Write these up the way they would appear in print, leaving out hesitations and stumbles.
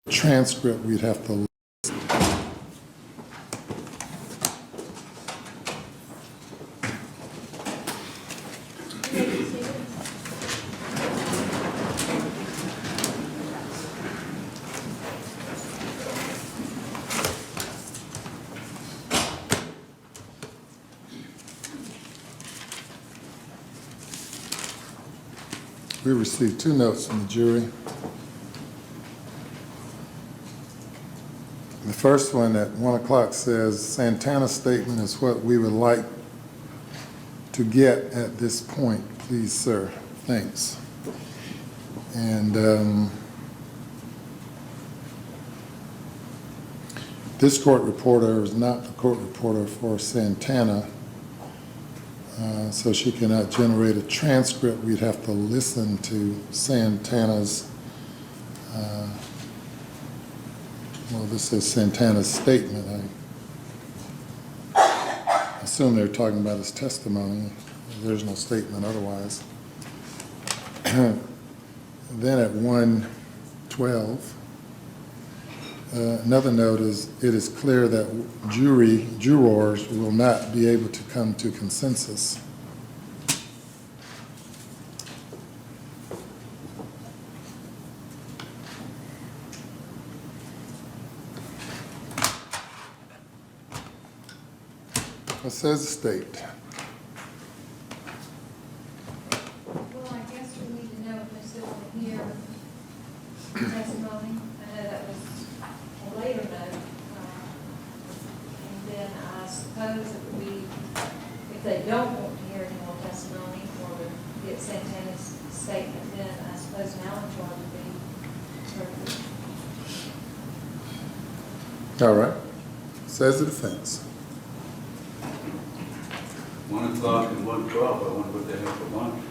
transcript, we'd have to. We received 2 notes from the jury. The first one at 1 o'clock says, Santana's statement is what we would like to get at this point, please, sir. Thanks. And this court reporter is not the court reporter for Santana, so she cannot generate a transcript. We'd have to listen to Santana's, well, this says Santana's statement. I assume they're talking about his testimony. There's no statement otherwise. Then at 1:12, another note is, it is clear that jurors will not be able to come to consensus. What says the state? Well, I guess we need to know if they still want to hear testimony. I know that was a later note. And then I suppose it would be, if they don't want to hear any more testimony or would get Santana's statement, then I suppose an Allen charge would be appropriate. All right. Says the defense. 1 o'clock and 1:12, I wonder what they have for lunch.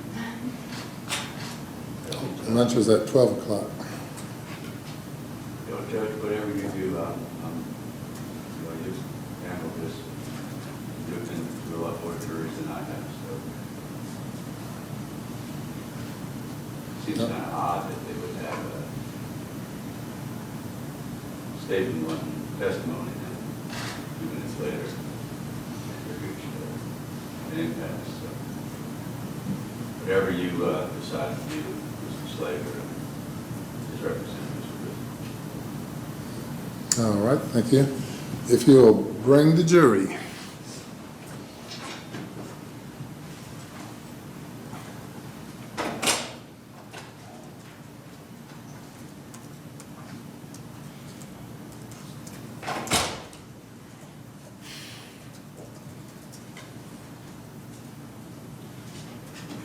Lunch was at 12 o'clock. You know, Judge, whatever you do, you just handle this. You've been through a lot more juries than I have, so. Seems kind of odd that they would have a statement on testimony and 2 minutes later, an impasse. So whatever you decide to do, Mr. Slager and his representatives will do. All right, thank you. If you'll bring the jury.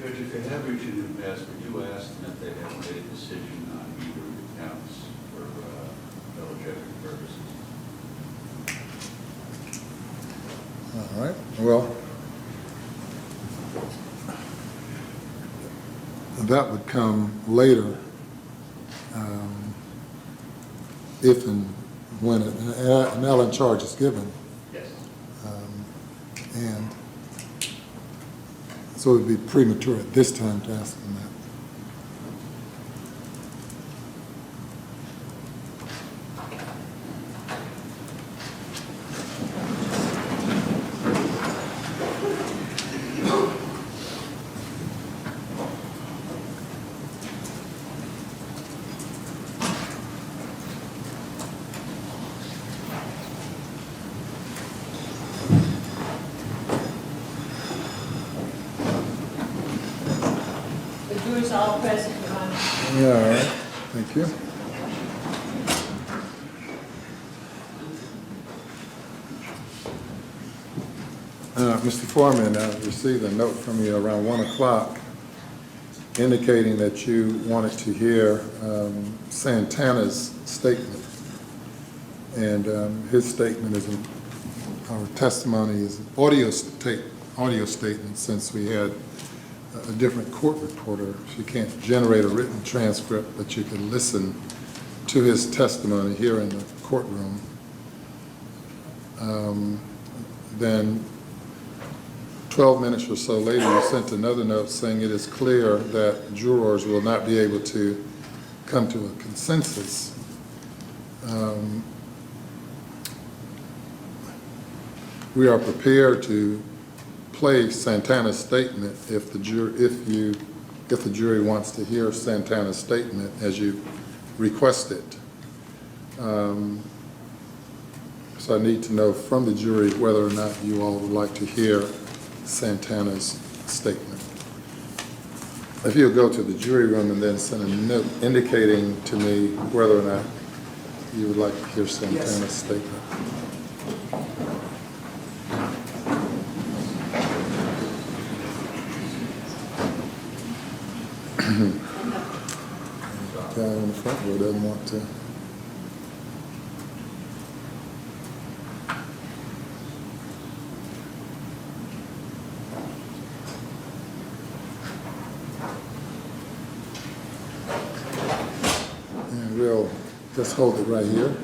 Judge, if they have reached an impasse, would you ask them if they have made a decision on either of the counts for double jeopardy purposes? All right, well, that would come later, if and when an Allen charge is given. Yes. And so it would be premature at this time to ask them that. Jurors all present, Your Honor. Yeah, all right, thank you. Mr. Foreman, I received a note from you around 1 o'clock indicating that you wanted to hear Santana's statement. And his statement is, our testimony is audio statement, since we had a different court reporter. She can't generate a written transcript, but you can listen to his testimony here in the courtroom. Then 12 minutes or so later, you sent another note saying it is clear that jurors will not be able to come to a consensus We are prepared to play Santana's statement if the jury wants to hear Santana's statement as you requested. So I need to know from the jury whether or not you all would like to hear Santana's statement. If you'll go to the jury room and then send a note indicating to me whether or not you would like to hear Santana's statement. Guy in the front row doesn't want to. And we'll just hold it right here.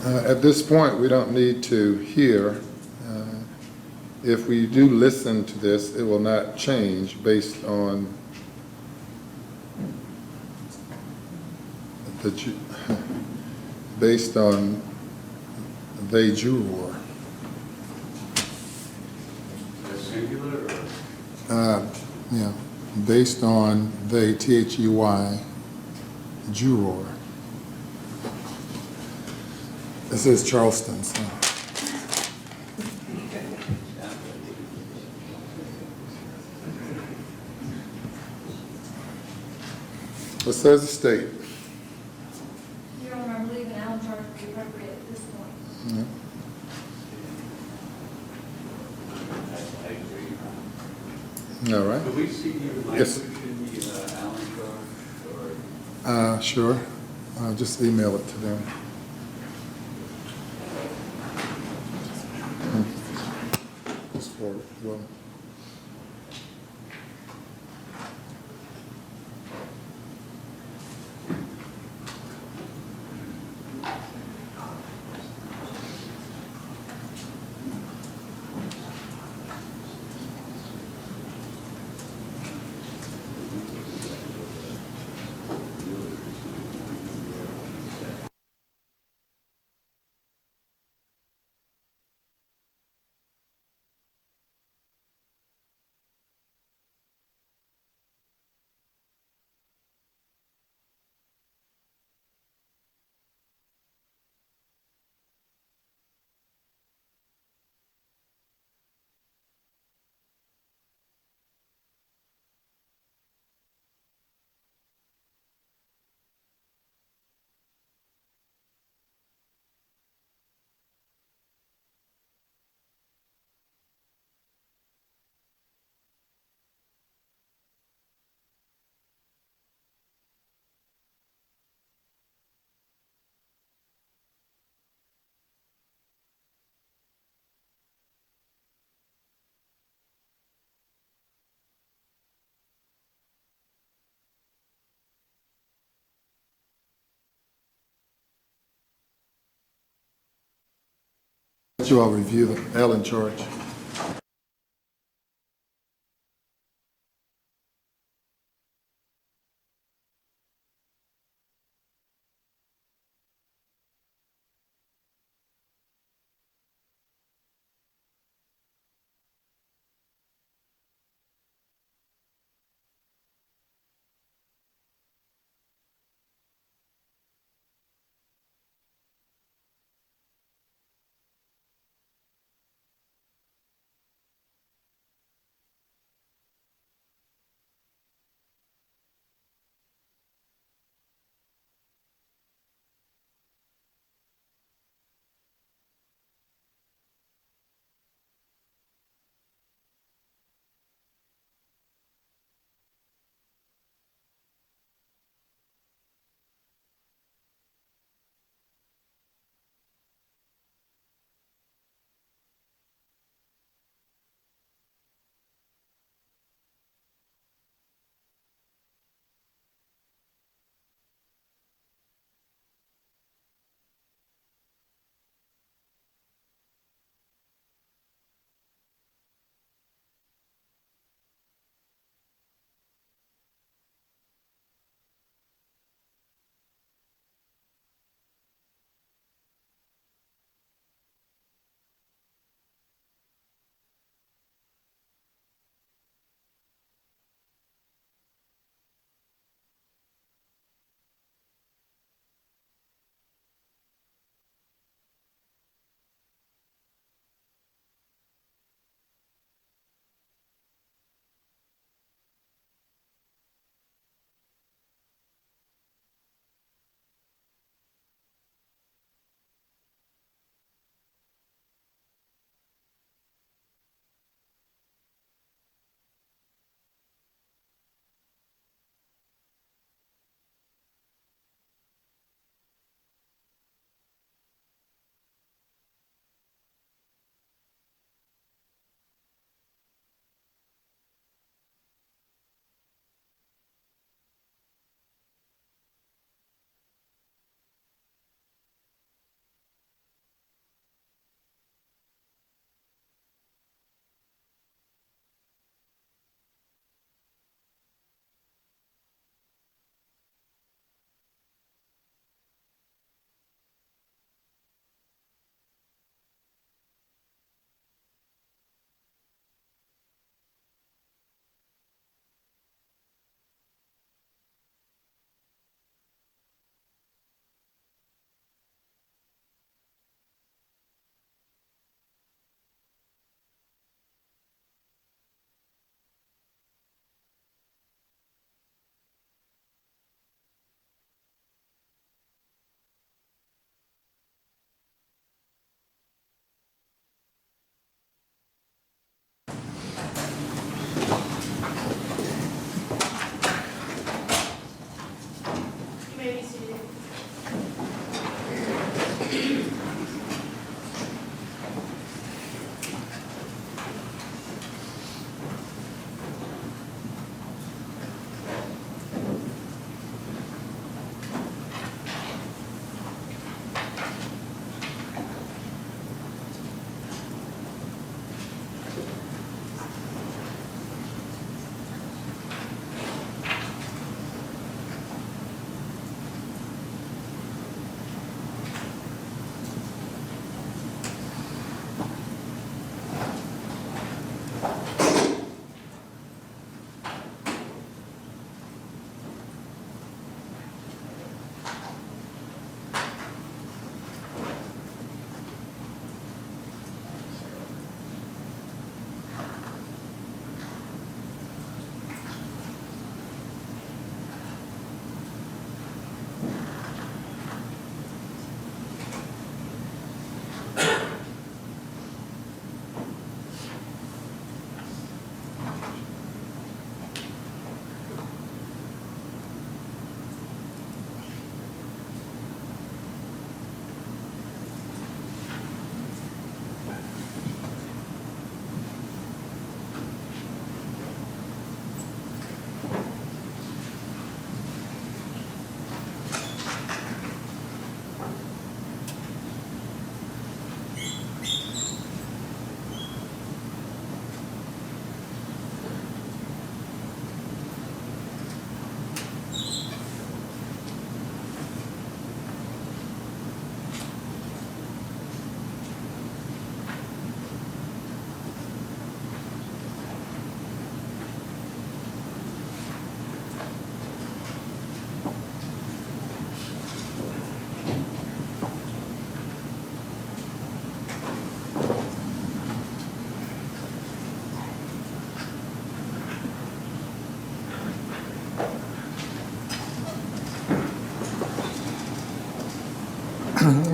At this point, we don't need to hear. Uh, If we do listen to this, it will not change based on the, based on they juror. Is that singular or? Yeah, based on they, They, juror. It says Charleston, so. It says the state. Your Honor, I believe an Allen charge would be appropriate at this point. Yeah. I agree. All right. Could we see your Yes. language in the Allen charge or? Sure. Just email it to them. Just for, well. Let you all review the Allen charge.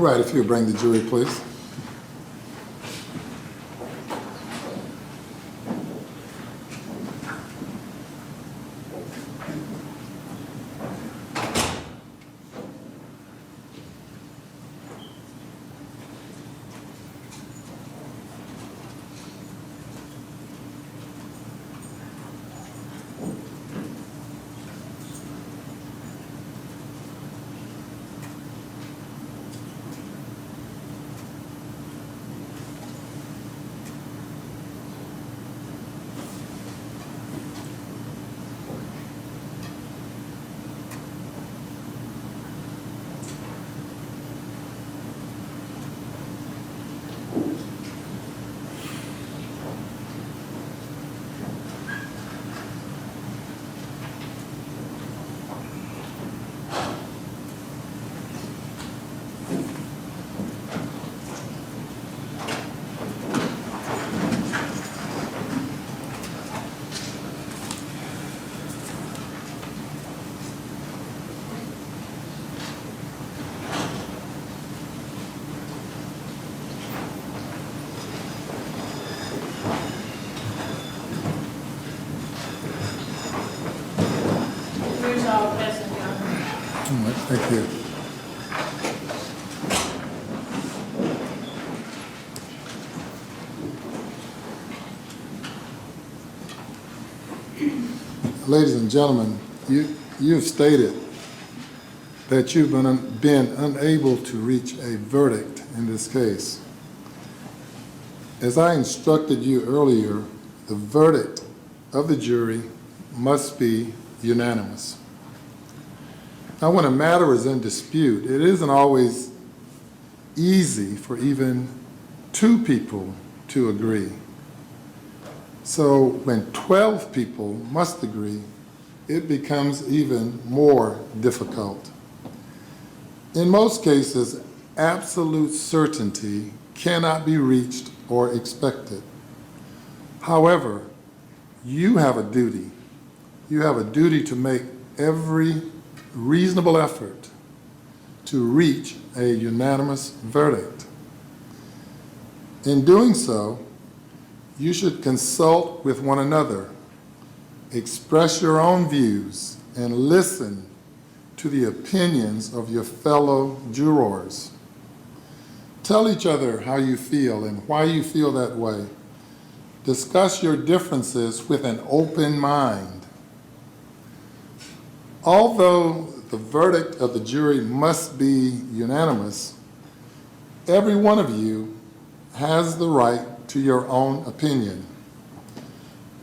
Right, if you bring the jury, please. Here's all present, Your Honor. All right, thank you. Ladies and gentlemen, you've stated that you've been unable to reach a verdict in this case. As I instructed you earlier, the verdict of the jury must be unanimous. Now, when a matter is in dispute, it isn't always easy for even two people to agree. So when 12 people must agree, it becomes even more difficult. In most cases, absolute certainty cannot be reached or expected. However, you have a duty. You have a duty to make every reasonable effort to reach a unanimous verdict. In doing so, you should consult with one another, express your own views, and listen to the opinions of your fellow jurors. Tell each other how you feel and why you feel that way. Discuss your differences with an open mind. Although the verdict of the jury must be unanimous, every one of you has the right to your own opinion.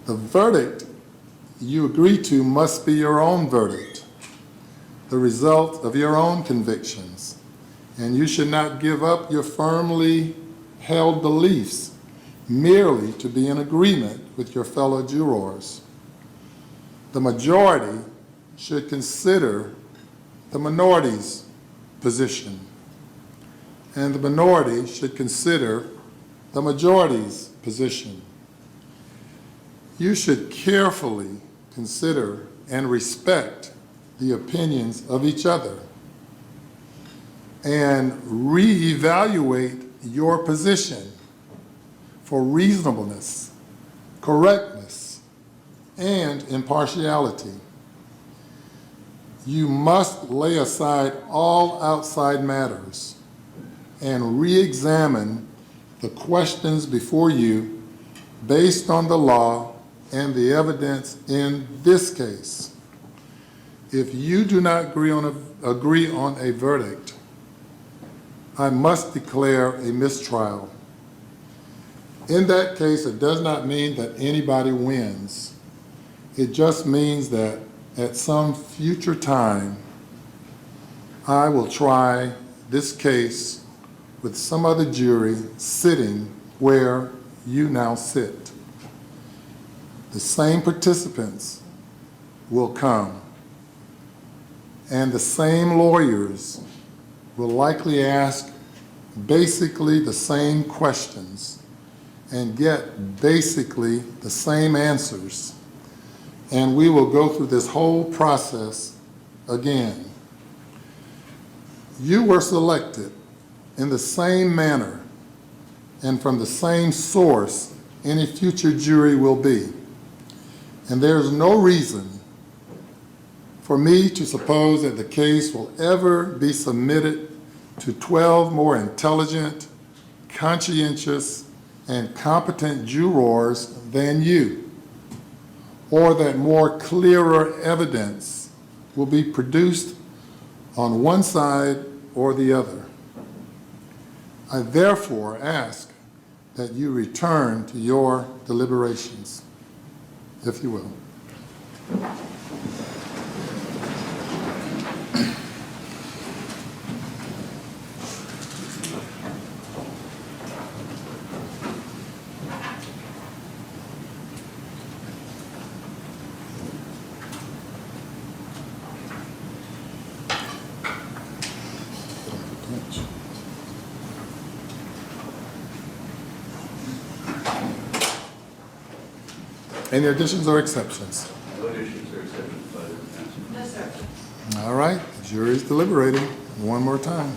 The verdict you agree to must be your own verdict, the result of your own convictions, and you should not give up your firmly held beliefs merely to be in agreement with your fellow jurors. The majority should consider the minority's position, and the minority should consider the majority's position. You should carefully consider and respect the opinions of each other and reevaluate your position for reasonableness, correctness, and impartiality. You must lay aside all outside matters and re-examine the questions before you based on the law and the evidence in this case. If you do not agree on a verdict, I must declare a mistrial. In that case, it does not mean that anybody wins. It just means that at some future time, I will try this case with some other jury sitting where you now sit. The same participants will come, and the same lawyers will likely ask basically the same questions and get basically the same answers. And we will go through this whole process again. You were selected in the same manner and from the same source any future jury will be. And there is no reason for me to suppose that the case will ever be submitted to 12 more intelligent, conscientious, and competent jurors than you, or that more clearer evidence will be produced on one side or the other. I therefore ask that you return to your deliberations, if you will. Any additions or exceptions? No additions or exceptions by the council. No, sir. All right, the jury is deliberating one more time.